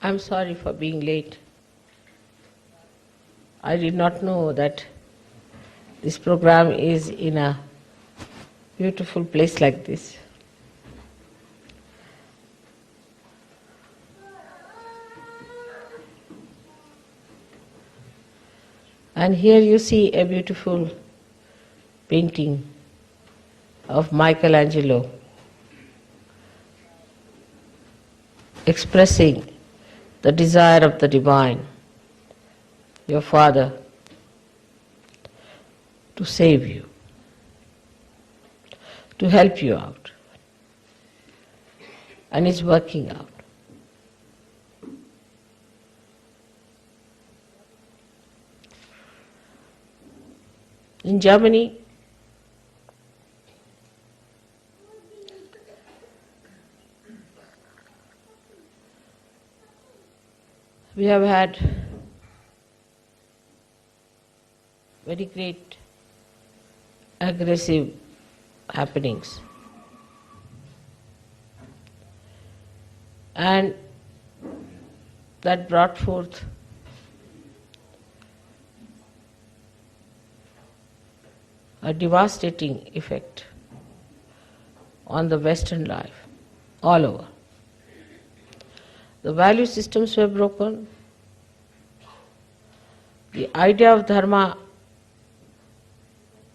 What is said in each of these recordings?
I'm sorry for being late. I did not know that this program is in a beautiful place like this. And here you see a beautiful painting of Michelangelo expressing the desire of the divine, your Father, to save you, to help you out. And it's working out. In Germany, we have had very great aggressive happenings. And that brought forth a devastating effect on the Western life, all over. The value systems were broken. The idea of dharma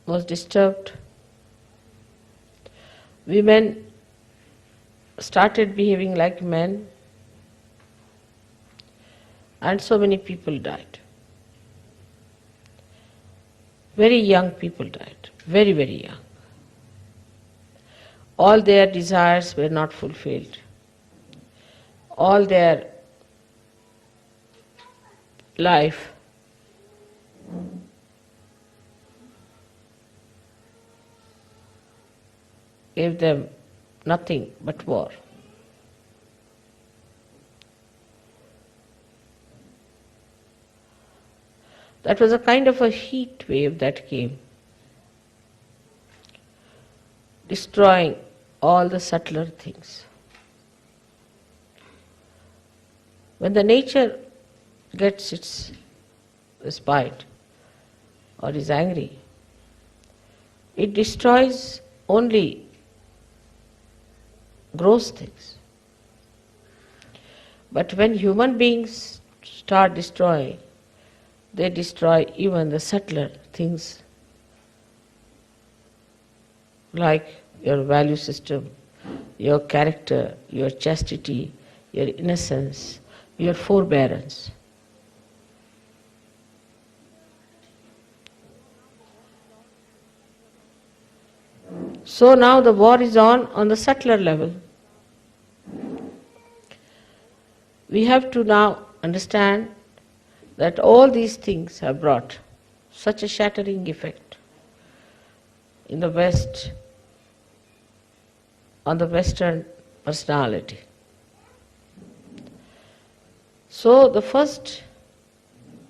was disturbed. Women started behaving like men, and so many people died. Very young people died, very, very young. All their desires were not fulfilled. All their life gave them nothing but war. That was a kind of a heat wave that came, destroying all the subtler things. When the nature gets its respite or is angry, it destroys only gross things. But when human beings start destroying, they destroy even the subtler things like your value system, your character, your chastity, your innocence, your forbearance. So now the war is on the subtler level. We have to now understand that all these things have brought such a shattering effect in the West, on the Western personality. So the first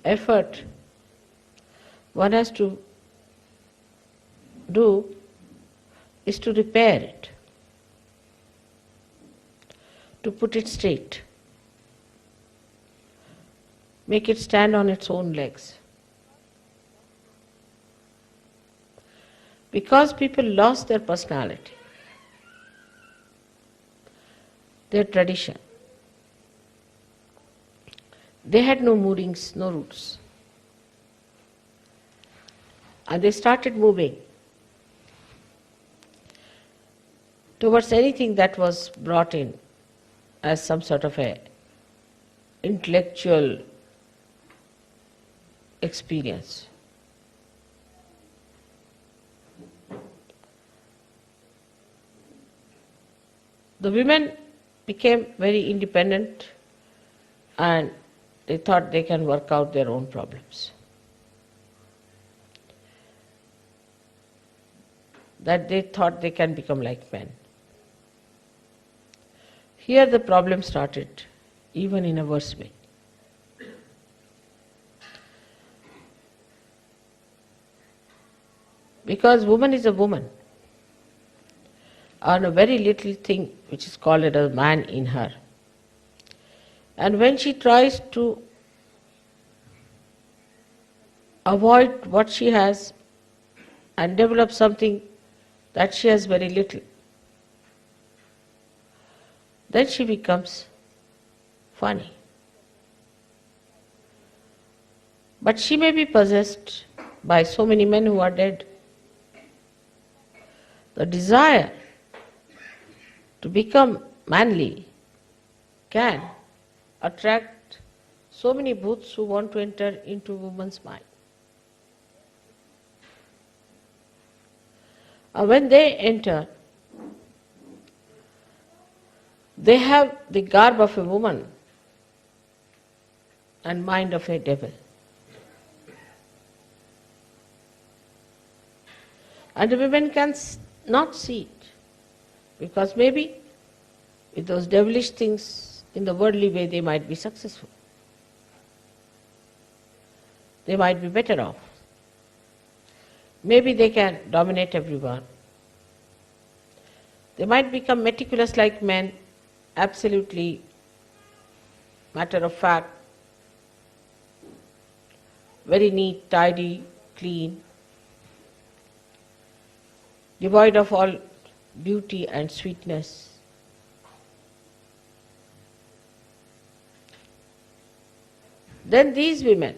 effort one has to do is to repair it, to put it straight, make it stand on its own legs. Because people lost their personality, their tradition. They had no moorings, no roots. And they started moving towards anything that was brought in as some sort of a intellectual experience. The women became very independent and they thought they can work out their own problems. That they thought they can become like men. Here the problem started, even in a worse way. Because woman is a woman, and a very little thing which is called a man in her. And when she tries to avoid what she has and develop something that she has very little, then she becomes funny. But she may be possessed by so many men who are dead. The desire to become manly can attract so many bhuts who want to enter into woman's mind. And when they enter, they have the garb of a woman and mind of a devil. And the women can not see it, because maybe with those devilish things in the worldly way they might be successful. They might be better off. Maybe they can dominate everyone. They might become meticulous like men, absolutely matter of fact, very neat, tidy, clean, devoid of all beauty and sweetness. Then these women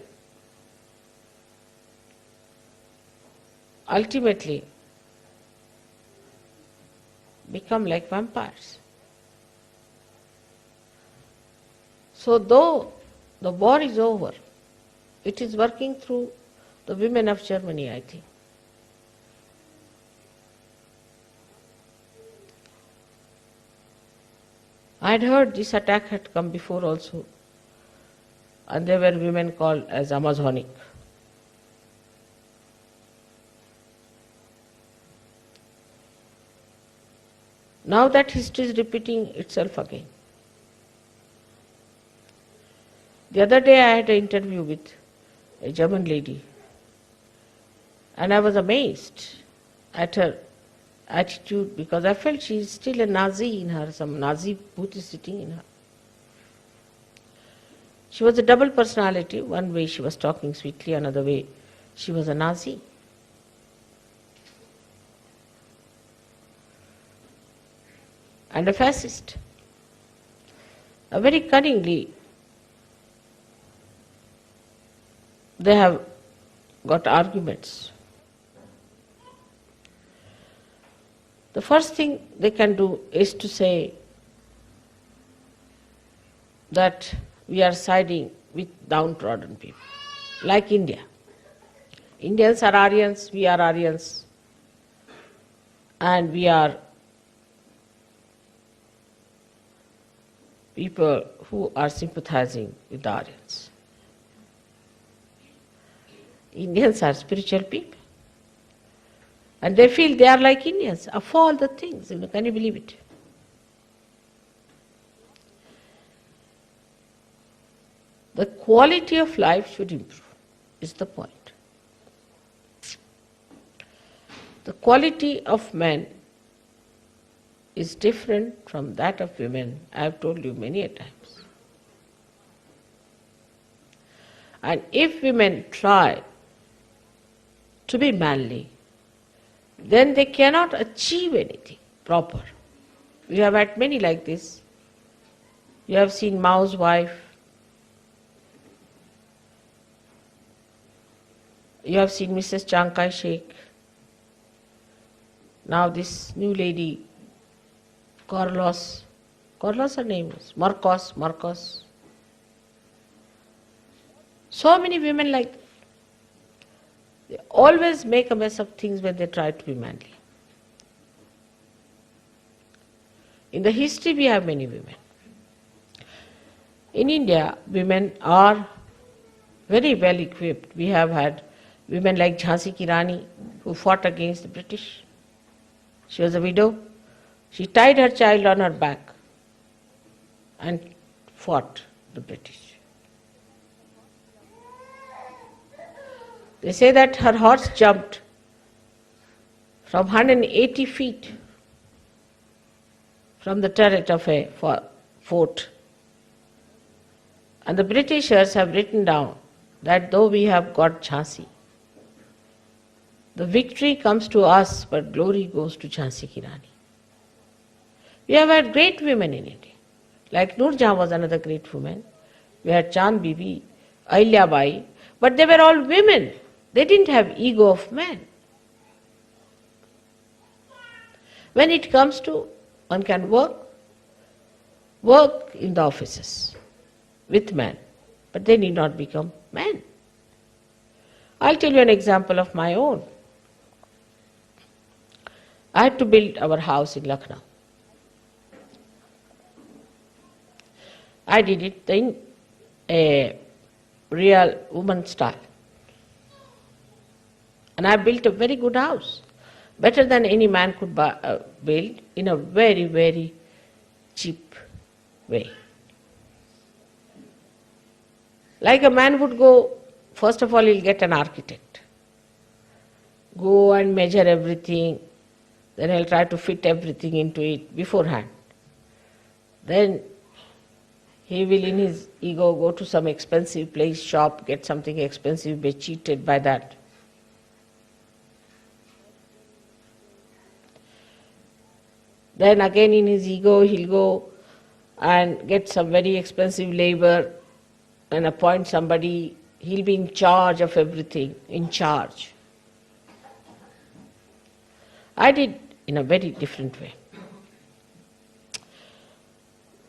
ultimately become like vampires. So though the war is over, it is working through the women of Germany, I think. I had heard this attack had come before also, and there were women called as Amazonic. Now that history is repeating itself again. The other day I had an interview with a German lady, and I was amazed at her attitude, because I felt she is still a Nazi in her, some Nazi booth is sitting in her. She was a double personality. One way she was talking sweetly, another way she was a Nazi. And a fascist. Very cunningly, they have got arguments. The first thing they can do is to say that we are siding with downtrodden people, like India. Indians are Aryans, we are Aryans, and we are people who are sympathizing with the Aryans. Indians are spiritual people. And they feel they are like Indians, of all the things. Can you believe it? The quality of life should improve, is the point. The quality of men is different from that of women, I have told you many a times. And if women try to be manly, then they cannot achieve anything proper. We have had many like this. You have seen Mao's wife. You have seen Mrs. Chiang Kai-shek. Now this new lady, Carlos her name is, Marcos. So many women like that. They always make a mess of things when they try to be manly. In the history we have many women. In India, women are very well equipped. We have had women like Jhansi Ki Rani who fought against the British. She was a widow. She tied her child on her back and fought the British. They say that her horse jumped from 180 feet from the turret of a fort And the Britishers have written down that though we have got Jhansi, the victory comes to us, but glory goes to Jhansi Ki Rani. We have had great women in India. Like Noor Jahan was another great woman. We had Chand Bibi, Ahilya Bai, but they were all women. They didn't have ego of men. When it comes to, one can work in the offices with men, but they need not become men. I'll tell you an example of my own. I had to build our house in Lucknow. I did it in a real woman style. And I built a very good house, better than any man could build, in a very, very cheap way. Like a man would go, first of all he'll get an architect. Go and measure everything, then he'll try to fit everything into it beforehand. Then he will in his ego go to some expensive place, shop, get something expensive, be cheated by that. Then again in his ego he'll go and get some very expensive labor and appoint somebody. He'll be in charge of everything, in charge. I did in a very different way.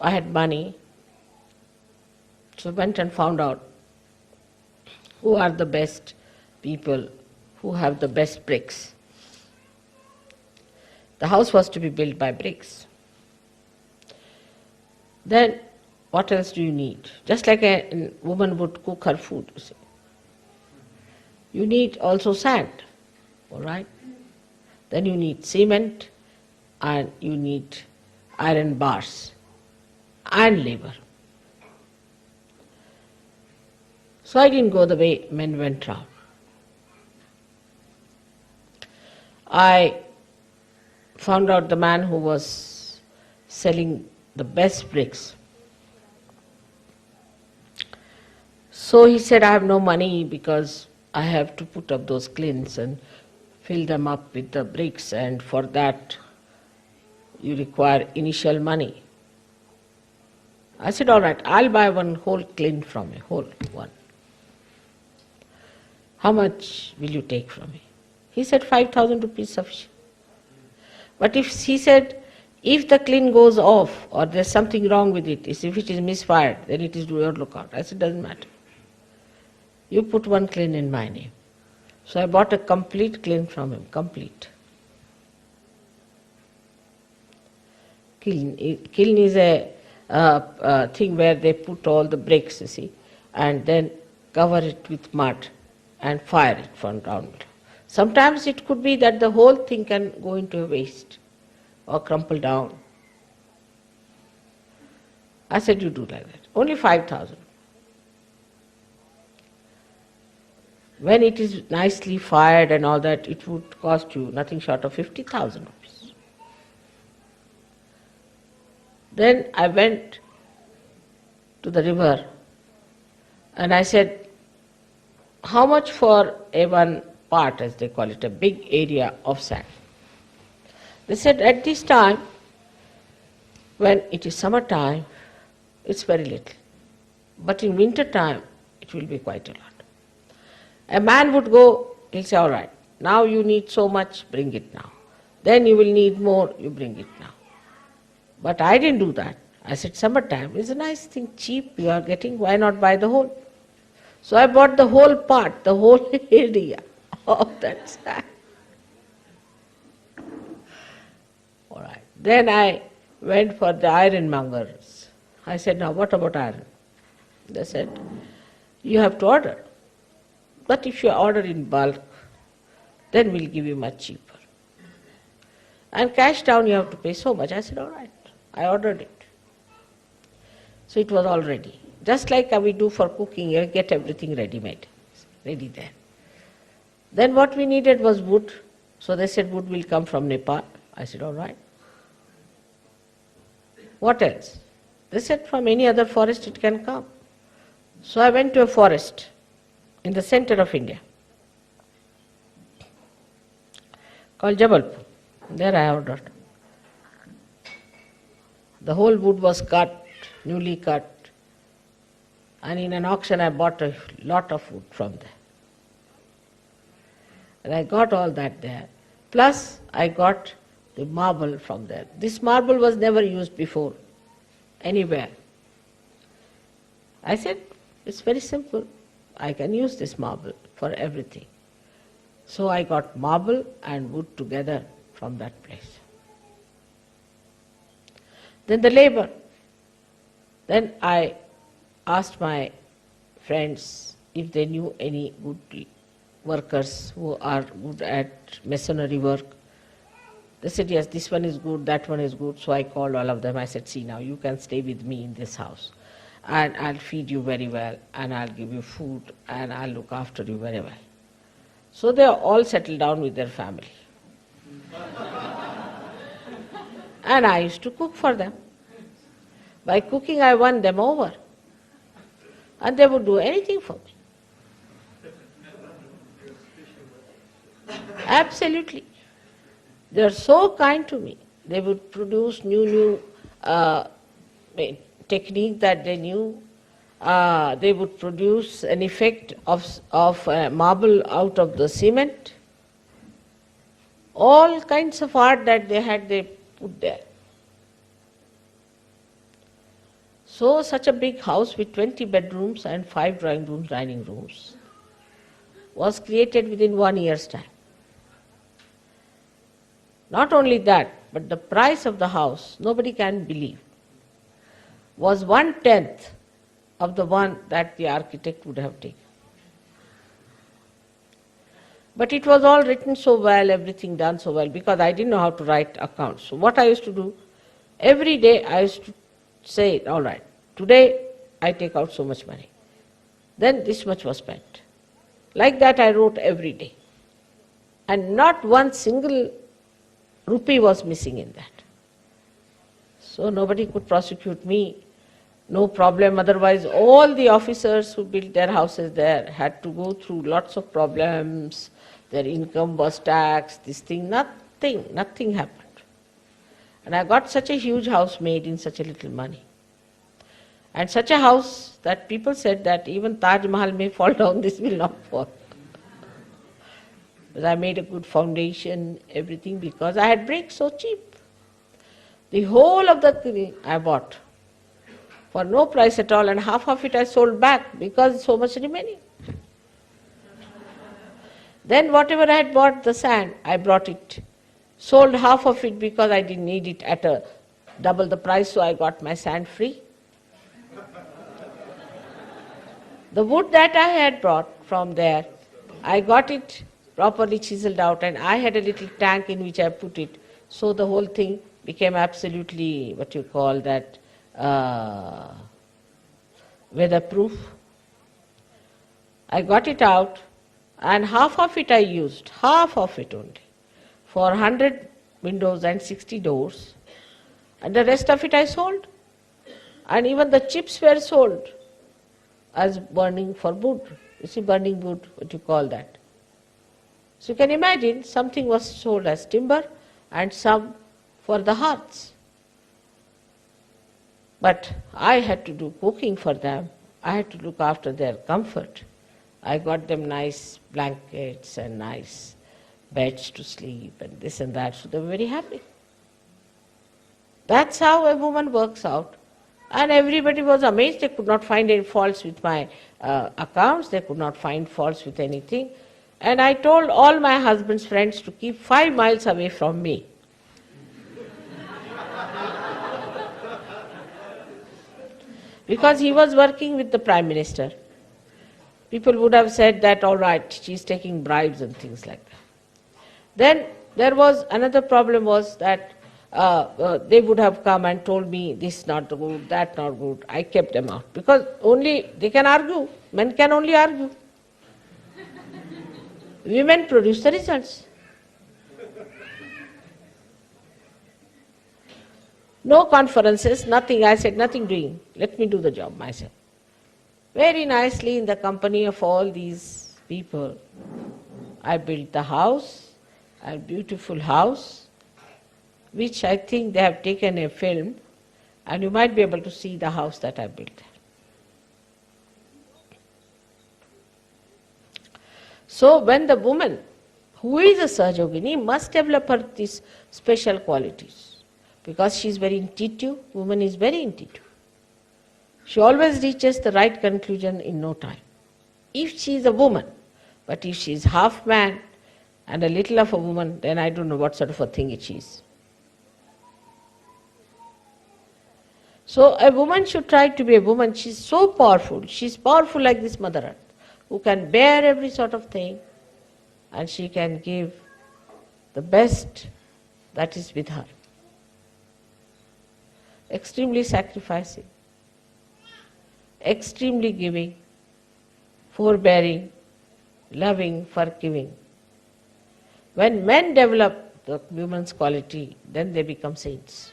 I had money, so went and found out who are the best people, who have the best bricks. The house was to be built by bricks. Then what else do you need? Just like a woman would cook her food, you see. You need also sand, all right? Then you need cement and you need iron bars and labor. So I didn't go the way men went round. I found out the man who was selling the best bricks. So he said, I have no money because I have to put up those kilns and fill them up with the bricks, and for that you require initial money. I said, all right, I'll buy one whole kiln from you, whole one. How much will you take from me? He said, 5,000 rupees sufficient. But he said, if the kiln goes off or there's something wrong with it, if it is misfired, then it is to your lookout. I said, doesn't matter. You put one kiln in my name. So I bought a complete kiln from him, complete. Kiln is a thing where they put all the bricks, you see, and then cover it with mud and fire it from down. Sometimes it could be that the whole thing can go into a waste or crumple down. I said, you do like that. Only 5,000. When it is nicely fired and all that, it would cost you nothing short of 50,000 rupees. Then I went to the river and I said, how much for a one part, as they call it, a big area of sand? They said, at this time, when it is summertime, it's very little. But in winter time, it will be quite a lot. A man would go, he'll say, all right, now you need so much, bring it now. Then you will need more, you bring it now. But I didn't do that. I said, summertime is a nice thing, cheap, you are getting, why not buy the whole? So I bought the whole part, the whole area of that sand. All right. Then I went for the ironmongers. I said, now what about iron? They said, you have to order. But if you order in bulk, then we'll give you much cheaper. And cash down you have to pay so much. I said, all right. I ordered it. So it was all ready. Just like we do for cooking, you get everything ready-made, ready there. Then what we needed was wood. So they said wood will come from Nepal. I said, all right. What else? They said from any other forest it can come. So I went to a forest in the center of India called Jabalpur. There I ordered. The whole wood was cut, newly cut, and in an auction I bought a lot of wood from there. And I got all that there. Plus I got the marble from there. This marble was never used before, anywhere. I said, it's very simple. I can use this marble for everything. So I got marble and wood together from that place. Then the labor. Then I asked my friends if they knew any good workers who are good at masonry work. They said, yes, this one is good, that one is good. So I called all of them. I said, see now, you can stay with me in this house. And I'll feed you very well, and I'll give you food, and I'll look after you very well. So they all settled down with their family. And I used to cook for them. By cooking, I won them over. And they would do anything for me. Absolutely. They are so kind to me. They would produce new technique that they knew. They would produce an effect of marble out of the cement. All kinds of art that they had, they put there. So such a big house with 20 bedrooms and 5 drawing rooms, dining rooms was created within 1 year's time. Not only that, but the price of the house, nobody can believe, was 1/10 of the one that the architect would have taken. But it was all written so well, everything done so well, because I didn't know how to write accounts. So what I used to do, every day I used to say, all right, today I take out so much money. Then this much was spent. Like that I wrote every day. And not one single rupee was missing in that. So nobody could prosecute me, no problem. Otherwise all the officers who built their houses there had to go through lots of problems. Their income was taxed, this thing, nothing happened. And I got such a huge house made in such a little money. And such a house that people said that even Taj Mahal may fall down, this will not fall. Because I made a good foundation, everything, because I had bricks so cheap. The whole of the thing I bought for no price at all, and half of it I sold back because so much remaining. Then whatever I had bought, the sand, I brought it, sold half of it because I didn't need it at a double the price, so I got my sand free. The wood that I had brought from there, I got it properly chiseled out, and I had a little tank in which I put it, so the whole thing became absolutely, what you call that, weatherproof. I got it out, and half of it I used, half of it only, for 100 windows and 60 doors, and the rest of it I sold. And even the chips were sold as burning for wood. You see, burning wood, what you call that. So you can imagine, something was sold as timber and some for the hearths. But I had to do cooking for them. I had to look after their comfort. I got them nice blankets and nice beds to sleep and this and that, so they were very happy. That's how a woman works out. And everybody was amazed. They could not find any faults with my accounts. They could not find faults with anything. And I told all my husband's friends to keep 5 miles away from me. Because he was working with the Prime Minister. People would have said that, all right, she's taking bribes and things like that. Then there was another problem was that they would have come and told me this not good, that not good. I kept them out because only they can argue. Men can only argue. Women produce the results. No conferences, nothing. I said, nothing doing. Let me do the job myself. Very nicely in the company of all these people, I built the house, a beautiful house, which I think they have taken a film, and you might be able to see the house that I built. So when the woman who is a Sahajogini must develop her these special qualities, because she is very intuitive, woman is very intuitive. She always reaches the right conclusion in no time. If she is a woman, but if she is half man and a little of a woman, then I don't know what sort of a thing it is. So a woman should try to be a woman. She is so powerful. She is powerful like this Mother Earth, who can bear every sort of thing, and she can give the best that is with her. Extremely sacrificing, extremely giving, forbearing, loving, forgiving. When men develop the woman's quality, then they become saints.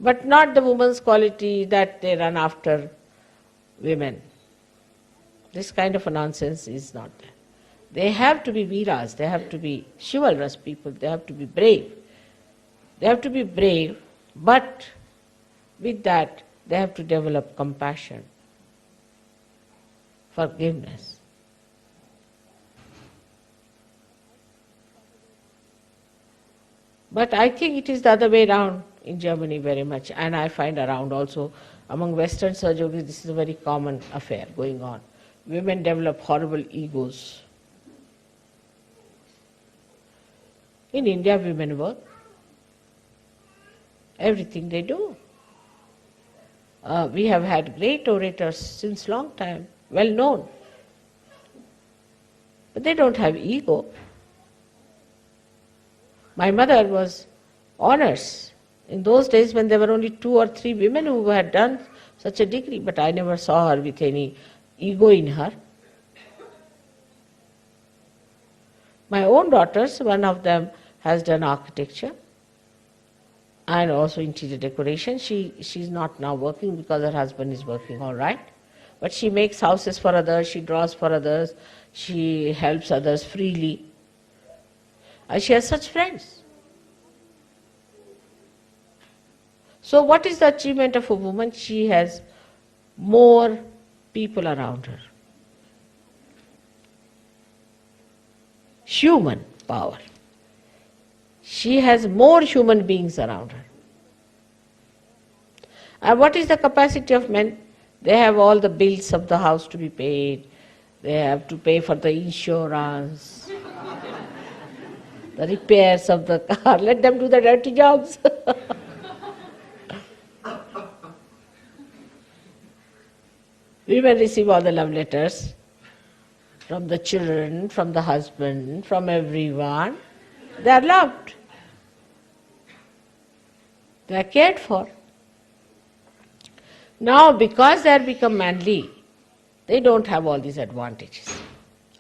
But not the woman's quality that they run after women. This kind of a nonsense is not there. They have to be Veeras, they have to be chivalrous people, they have to be brave. They have to be brave, but with that they have to develop compassion, forgiveness. But I think it is the other way around in Germany very much, and I find around also among Western Sahajogis this is a very common affair going on. Women develop horrible egos. In India, women work. Everything they do. We have had great orators since long time, well known. But they don't have ego. My mother was honors in those days when there were only 2 or 3 women who had done such a degree, but I never saw her with any ego in her. My own daughters, one of them has done architecture and also interior decoration. She's not now working because her husband is working all right. But she makes houses for others, she draws for others, she helps others freely. And she has such friends. So what is the achievement of a woman? She has more people around her. Human power. She has more human beings around her. And what is the capacity of men? They have all the bills of the house to be paid. They have to pay for the insurance, the repairs of the car. Let them do the dirty jobs. Women receive all the love letters from the children, from the husband, from everyone. They are loved. They are cared for. Now, because they have become manly, they don't have all these advantages.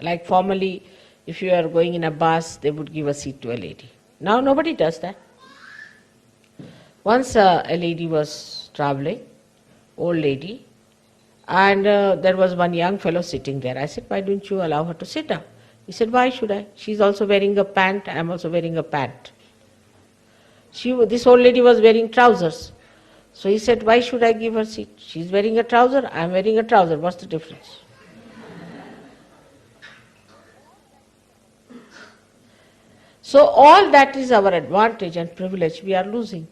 Like formerly, if you are going in a bus, they would give a seat to a lady. Now nobody does that. Once a lady was traveling, old lady, and there was one young fellow sitting there. I said, why don't you allow her to sit down? He said, why should I? She's also wearing a pant, I'm also wearing a pant. This old lady was wearing trousers. So he said, why should I give her seat? She's wearing a trouser, I'm wearing a trouser. What's the difference? So all that is our advantage and privilege we are losing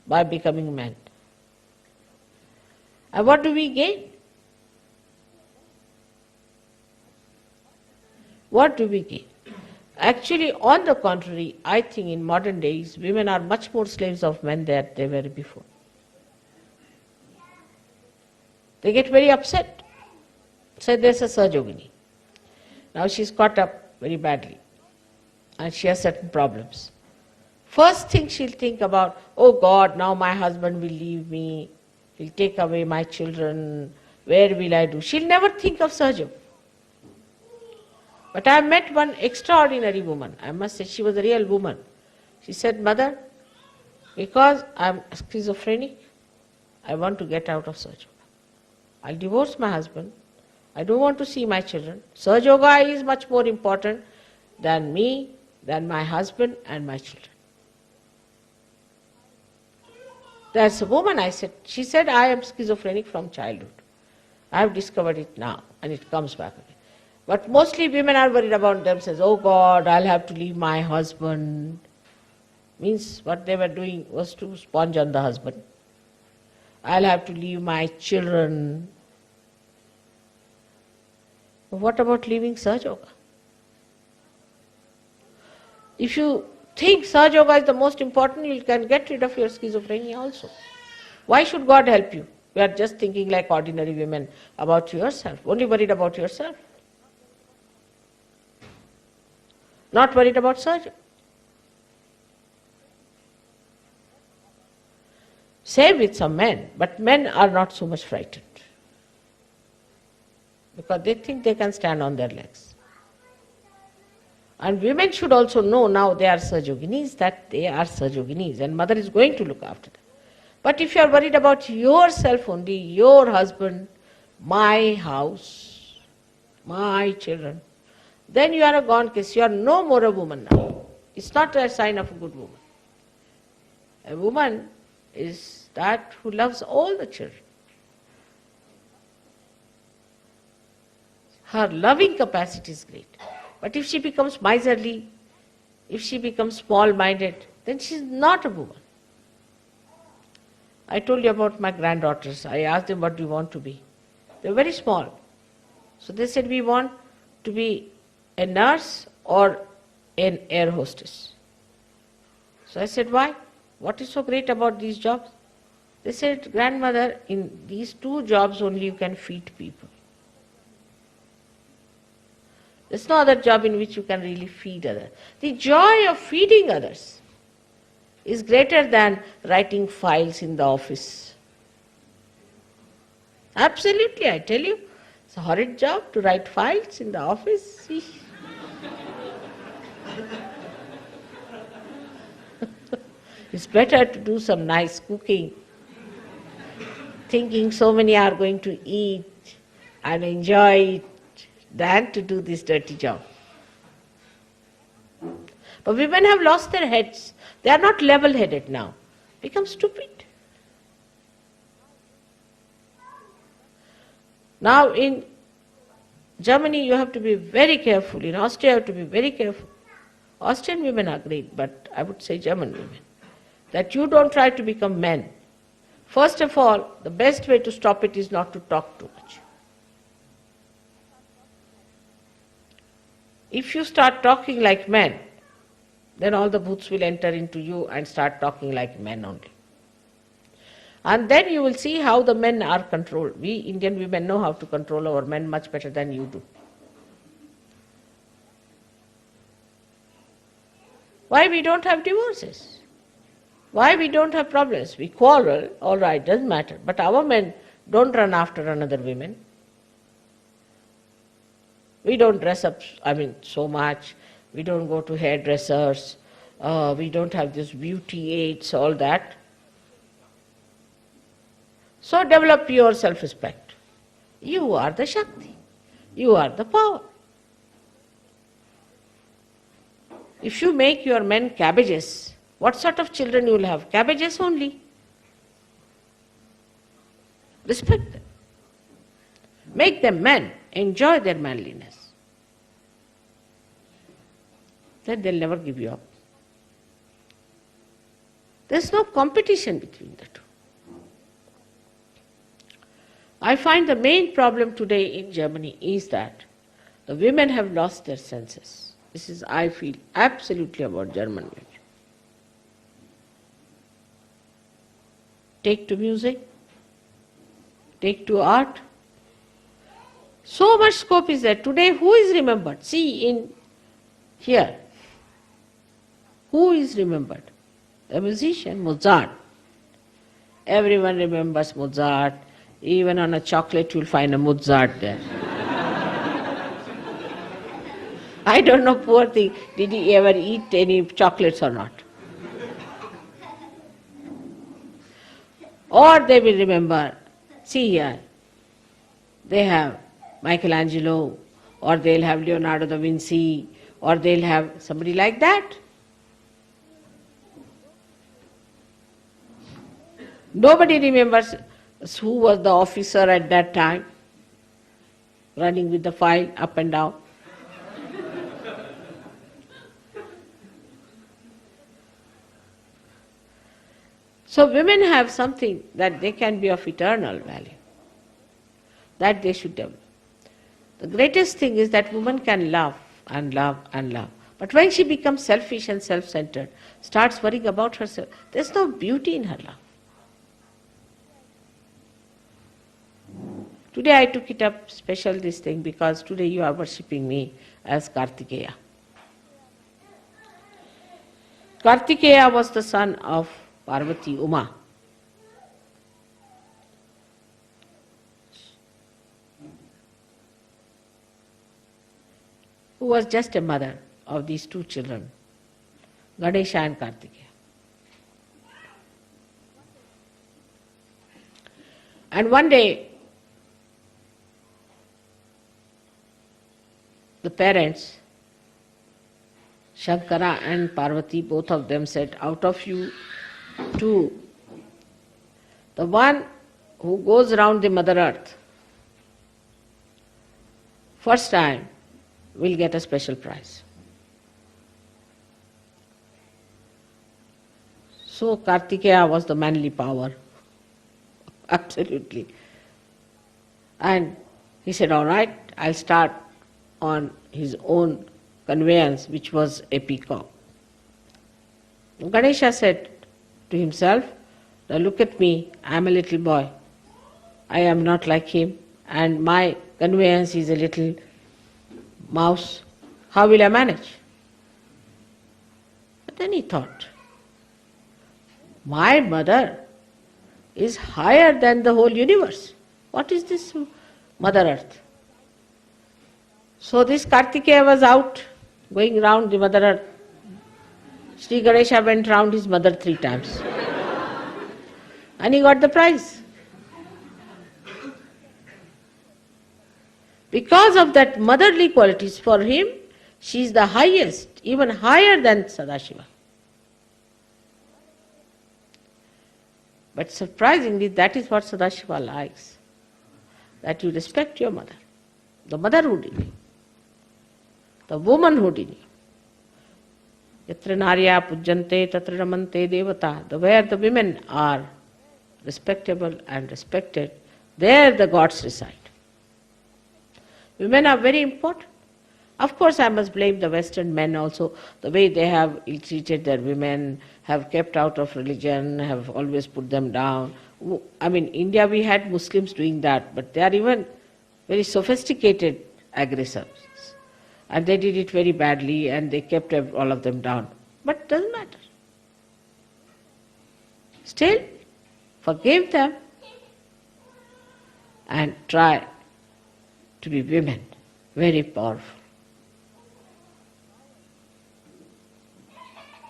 by becoming men. And what do we gain? What do we gain? Actually, on the contrary, I think in modern days, women are much more slaves of men than they were before. They get very upset. Say there's a Sahajogini. Now she's caught up very badly and she has certain problems. First thing she'll think about, oh God, now my husband will leave me, he'll take away my children, where will I do? She'll never think of Sahajayoga. But I met one extraordinary woman, I must say she was a real woman. She said, Mother, because I'm schizophrenic, I want to get out of Sahajayoga. I'll divorce my husband. I don't want to see my children. Sahajayoga is much more important than me, than my husband and my children. There's a woman, she said, I am schizophrenic from childhood. I have discovered it now, and it comes back again. But mostly women are worried about themselves. Oh God, I'll have to leave my husband. Means what they were doing was to sponge on the husband. I'll have to leave my children. What about leaving Sahajayoga? If you think Sahajayoga is the most important, you can get rid of your schizophrenia also. Why should God help you? You are just thinking like ordinary women about yourself, only worried about yourself. Not worried about Sahajayoga. Same with some men, but men are not so much frightened because they think they can stand on their legs. And women should also know now they are Sahajayoginis, that they are Sahajayoginis, and mother is going to look after them. But if you are worried about yourself only, your husband, my house, my children, then you are a gone case. You are no more a woman now. It's not a sign of a good woman. A woman is that who loves all the children. Her loving capacity is great. But if she becomes miserly, if she becomes small-minded, then she is not a woman. I told you about my granddaughters. I asked them, what do you want to be? They were very small. So they said, we want to be a nurse or an air hostess. So I said, why? What is so great about these jobs? They said, grandmother, in these two jobs only you can feed people. There's no other job in which you can really feed others. The joy of feeding others is greater than writing files in the office. Absolutely, I tell you. It's a horrid job to write files in the office. It's better to do some nice cooking, thinking so many are going to eat and enjoy it, than to do this dirty job. But women have lost their heads. They are not level-headed now. Become stupid. Now in Germany you have to be very careful. In Austria you have to be very careful. Austrian women are great, but I would say German women. That you don't try to become men. First of all, the best way to stop it is not to talk too much. If you start talking like men, then all the bhoots will enter into you and start talking like men only. And then you will see how the men are controlled. We Indian women know how to control our men much better than you do. Why we don't have divorces? Why we don't have problems? We quarrel, all right, doesn't matter. But our men don't run after another woman. We don't dress up, so much. We don't go to hairdressers. We don't have this beauty aids, all that. So develop your self-respect. You are the Shakti. You are the power. If you make your men cabbages, what sort of children you will have? Cabbages only. Respect them. Make them men. Enjoy their manliness. Then they'll never give you up. There's no competition between the two. I find the main problem today in Germany is that the women have lost their senses. This is, I feel, absolutely about German women. Take to music, take to art. So much scope is there. Today, who is remembered? See, in here, who is remembered? The musician, Mozart. Everyone remembers Mozart. Even on a chocolate you'll find a Mozart there. I don't know, poor thing, did he ever eat any chocolates or not? Or they will remember, see here, they have Michelangelo, or they'll have Leonardo da Vinci, or they'll have somebody like that. Nobody remembers who was the officer at that time, running with the file up and down. So women have something that they can be of eternal value, that they should develop. The greatest thing is that woman can love and love and love. But when she becomes selfish and self-centered, starts worrying about herself, there's no beauty in her love. Today I took it up special this thing because today you are worshipping me as Kartikeya. Kartikeya was the son of Parvati Uma. Who was just a mother of these two children, Ganesha and Kartikeya. And one day, the parents, Shankara and Parvati, both of them said, out of you two, the one who goes around the Mother Earth first time will get a special prize. So Kartikeya was the manly power, absolutely. And he said, all right, I'll start on his own conveyance, which was a peacock. Ganesha said to himself, now look at me, I'm a little boy. I am not like him, and my conveyance is a little mouse. How will I manage? But then he thought, my mother is higher than the whole universe. What is this Mother Earth? So this Kartikeya was out, going round the Mother Earth. Shri Ganesha went round his mother 3 times. And he got the prize. Because of that motherly qualities for him, she is the highest, even higher than Sadashiva. But surprisingly, that is what Sadashiva likes, that you respect your mother, the motherhood in you, the womanhood in you. Yatra narya pujjante tatra ramante devata. Where the women are respectable and respected, there the gods reside. Women are very important. Of course, I must blame the Western men also, the way they have ill-treated their women, have kept out of religion, have always put them down. I mean, India we had Muslims doing that, but they are even very sophisticated aggressors. And they did it very badly and they kept all of them down. But it doesn't matter. Still, forgive them and try to be women, very powerful.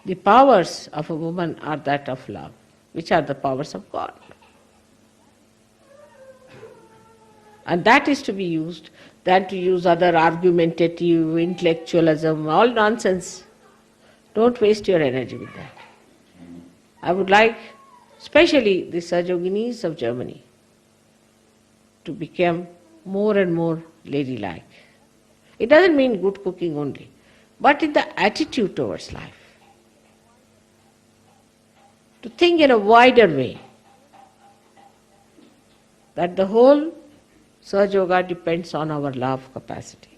The powers of a woman are that of love, which are the powers of God. And that is to be used than to use other argumentative, intellectualism, all nonsense. Don't waste your energy with that. I would like, especially the Sahajayoginis of Germany, to become more and more ladylike. It doesn't mean good cooking only, but in the attitude towards life. To think in a wider way, that the whole Sahajayoga depends on our love capacity.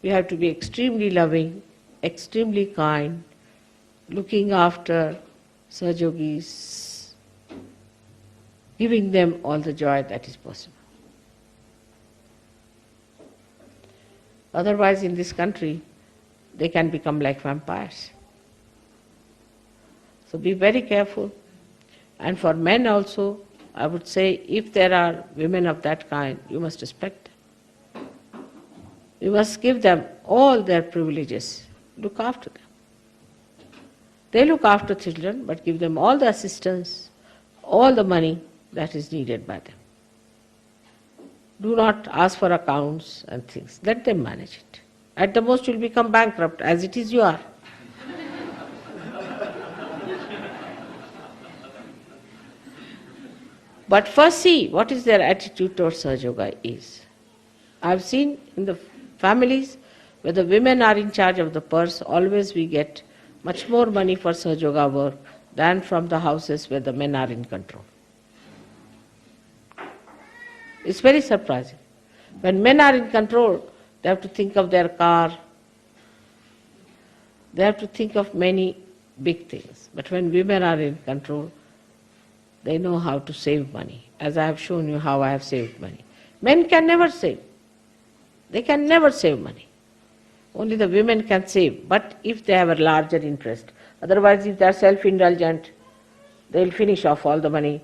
We have to be extremely loving, extremely kind, looking after Sahajogis, giving them all the joy that is possible. Otherwise, in this country, they can become like vampires. So be very careful. And for men also, I would say, if there are women of that kind, you must respect them. You must give them all their privileges. Look after them. They look after children, but give them all the assistance, all the money, that is needed by them. Do not ask for accounts and things. Let them manage it. At the most, you will become bankrupt. As it is, you are. But first see what is their attitude towards Sahajayoga is. I have seen in the families where the women are in charge of the purse, always we get much more money for Sahajayoga work than from the houses where the men are in control. It's very surprising. When men are in control, they have to think of their car, they have to think of many big things. But when women are in control, they know how to save money, as I have shown you how I have saved money. Men can never save. They can never save money. Only the women can save, but if they have a larger interest. Otherwise, if they are self-indulgent, they will finish off all the money.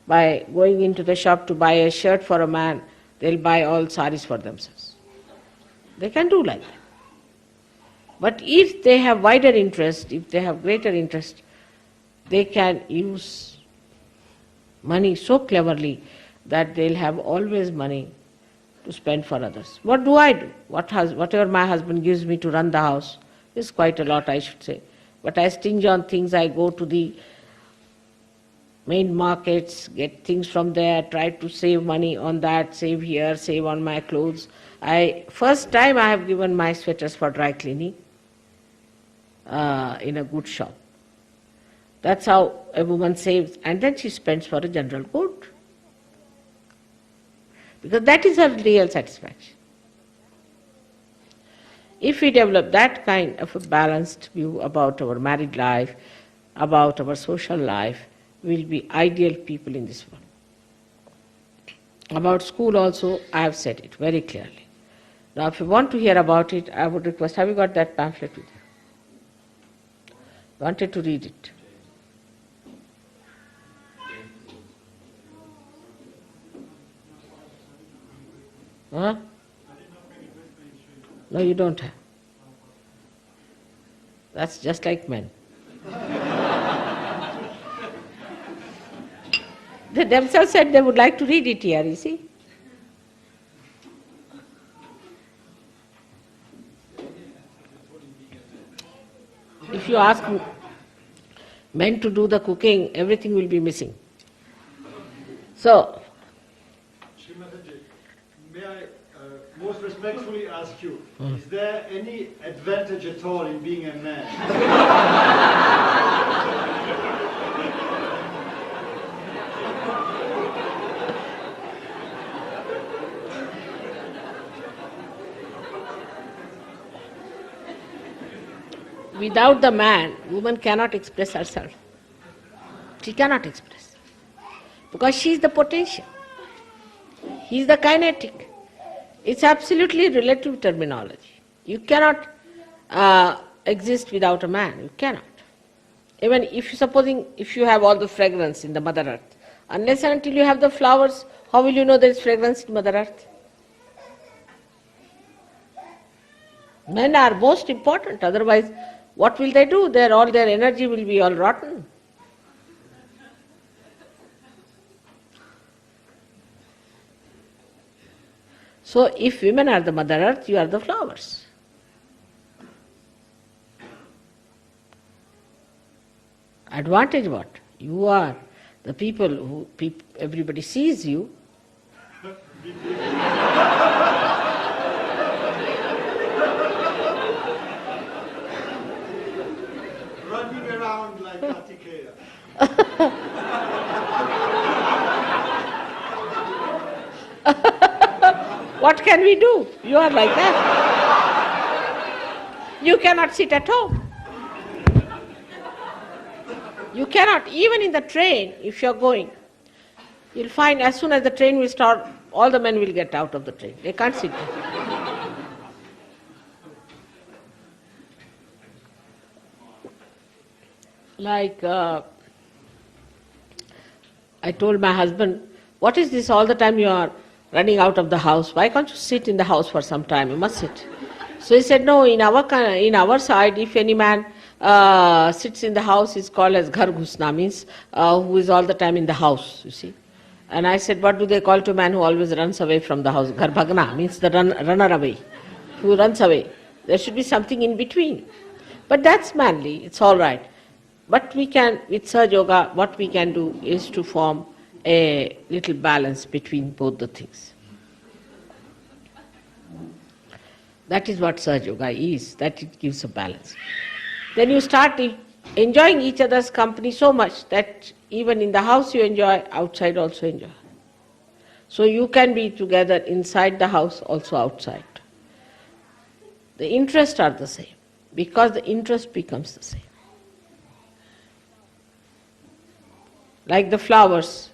By going into the shop to buy a shirt for a man, they will buy all saris for themselves. They can do like that. But if they have wider interest, if they have greater interest, they can use money so cleverly that they'll have always money to spend for others. What do I do? Whatever my husband gives me to run the house is quite a lot, I should say. But I stinge on things. I go to the main markets, get things from there, try to save money on that, save here, save on my clothes. First time I have given my sweaters for dry cleaning in a good shop. That's how a woman saves, and then she spends for a general good. Because that is her real satisfaction. If we develop that kind of a balanced view about our married life, about our social life, we will be ideal people in this world. About school also, I have said it very clearly. Now if you want to hear about it, I would request, have you got that pamphlet with you? Wanted to read it. Huh? No, you don't have. That's just like men. They themselves said they would like to read it here, you see. If you ask men to do the cooking, everything will be missing. So, Shri Mataji, may I most respectfully ask you, is there any advantage at all in being a man? without the man, woman cannot express herself. She cannot express. Because she is the potential. He is the kinetic. It's absolutely relative terminology. You cannot exist without a man. You cannot. Even if you have all the fragrance in the Mother Earth, unless and until you have the flowers, how will you know there is fragrance in Mother Earth? Men are most important, otherwise what will they do? All their energy will be all rotten. So if women are the Mother Earth, you are the flowers. Advantage what? You are the people who everybody sees you. Running around like Kartikeya. What can we do? You are like that. You cannot sit at home. You cannot, even in the train, if you are going, you'll find as soon as the train will start, all the men will get out of the train. They can't sit there. Like, I told my husband, what is this all the time you are running out of the house? Why can't you sit in the house for some time? You must sit. So he said, no, in our side, if any man sits in the house, is called as ghar ghusna, means who is all the time in the house, you see. And I said, what do they call to a man who always runs away from the house? Ghar bhagna means the runner away, who runs away. There should be something in between. But that's manly, it's all right. But we can, with Sahajayoga, what we can do is to form a little balance between both the things. That is what Sahajayoga is, that it gives a balance. Then you start enjoying each other's company so much that even in the house you enjoy, outside also enjoy. So you can be together inside the house, also outside. The interests are the same, because the interest becomes the same. Like the flowers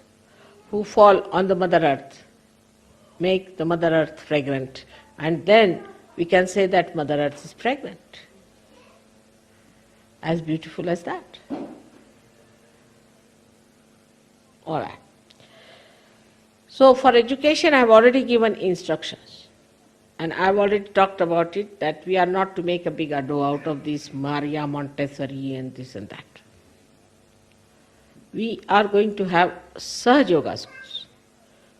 who fall on the Mother Earth, make the Mother Earth fragrant, and then we can say that Mother Earth is pregnant. As beautiful as that. All right. So for education I have already given instructions. And I have already talked about it, that we are not to make a big ado out of this Maria Montessori and this and that. We are going to have Sahajayoga schools.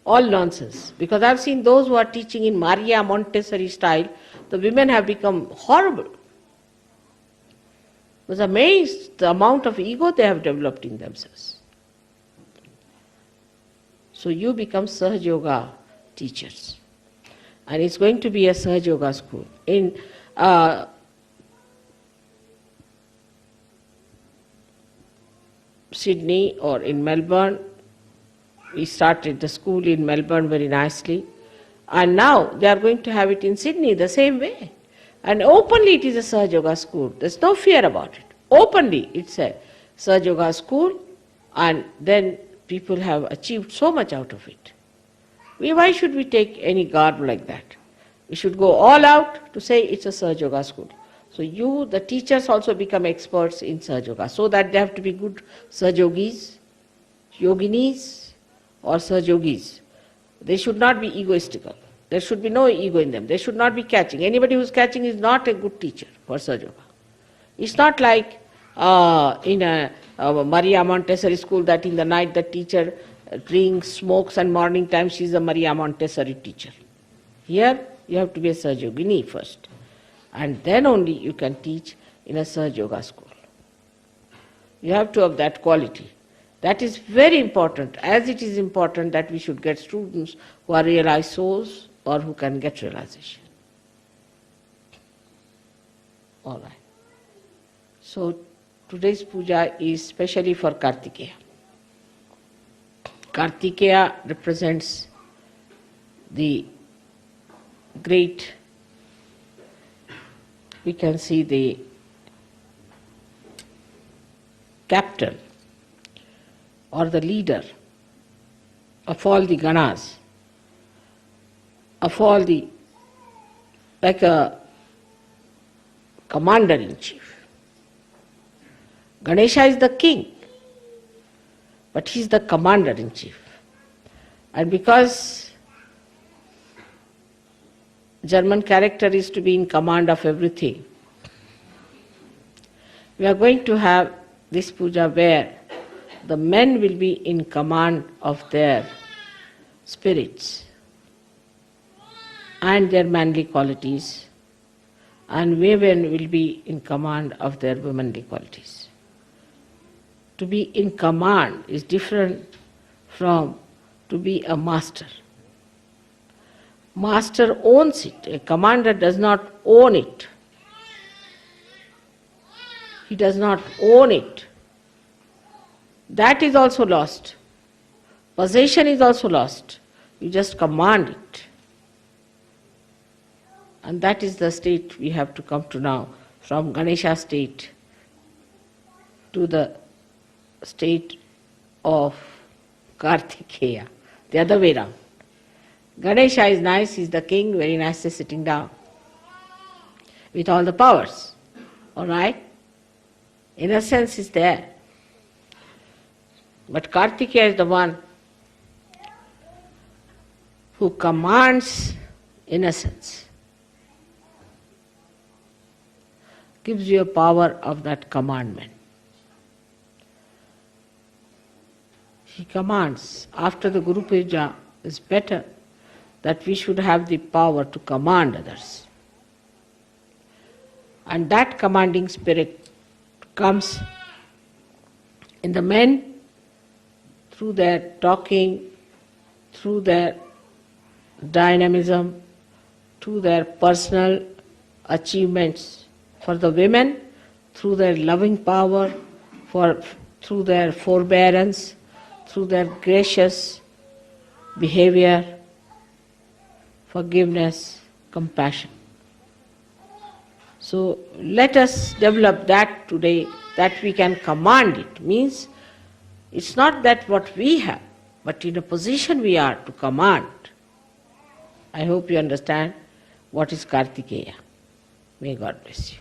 All nonsense. Because I have seen those who are teaching in Maria Montessori style, the women have become horrible. I was amazed the amount of ego they have developed in themselves. So you become Sahajayoga teachers. And it's going to be a Sahajayoga school. In Sydney or in Melbourne, we started the school in Melbourne very nicely. And now they are going to have it in Sydney the same way. And openly it is a Sahajayoga school. There's no fear about it. Openly it's a Sahajayoga school, and then people have achieved so much out of it. Why should we take any garb like that? We should go all out to say it's a Sahajayoga school. So you, the teachers, also become experts in Sahajayoga, so that they have to be good Sahajogis, yoginis or Sahajogis. They should not be egoistical. There should be no ego in them. They should not be catching. Anybody who is catching is not a good teacher for Sahajayoga. It's not like in a Maria Montessori school that in the night the teacher drinks, smokes, and morning time she is a Maria Montessori teacher. Here you have to be a Sahajogini first, and then only you can teach in a Sahajayoga school. You have to have that quality. That is very important, as it is important that we should get students who are realized souls or who can get realization. All right. So today's puja is specially for Kartikeya. Kartikeya represents the great, we can see the captain or the leader of all the ganas, of all the, like a commander-in-chief. Ganesha is the king, but he is the commander-in-chief. And because German character is to be in command of everything, we are going to have this puja where the men will be in command of their spirits and their manly qualities, and women will be in command of their womanly qualities. To be in command is different from to be a master. Master owns it. A commander does not own it. He does not own it. That is also lost. Possession is also lost. You just command it. And that is the state we have to come to now, from Ganesha state to the state of Kartikeya, the other way round. Ganesha is nice, he's the king, very nicely sitting down with all the powers. All right? Innocence is there. But Kartikeya is the one who commands innocence, gives you a power of that commandment. he commands. After the Guru Puja is better that we should have the power to command others. And that commanding spirit comes in the men through their talking, through their dynamism, through their personal achievements. For the women, through their loving power, through their forbearance, through their gracious behavior, forgiveness, compassion. So let us develop that today, that we can command it. Means it's not that what we have, but in a position we are to command. I hope you understand what is Kartikeya. May God bless you.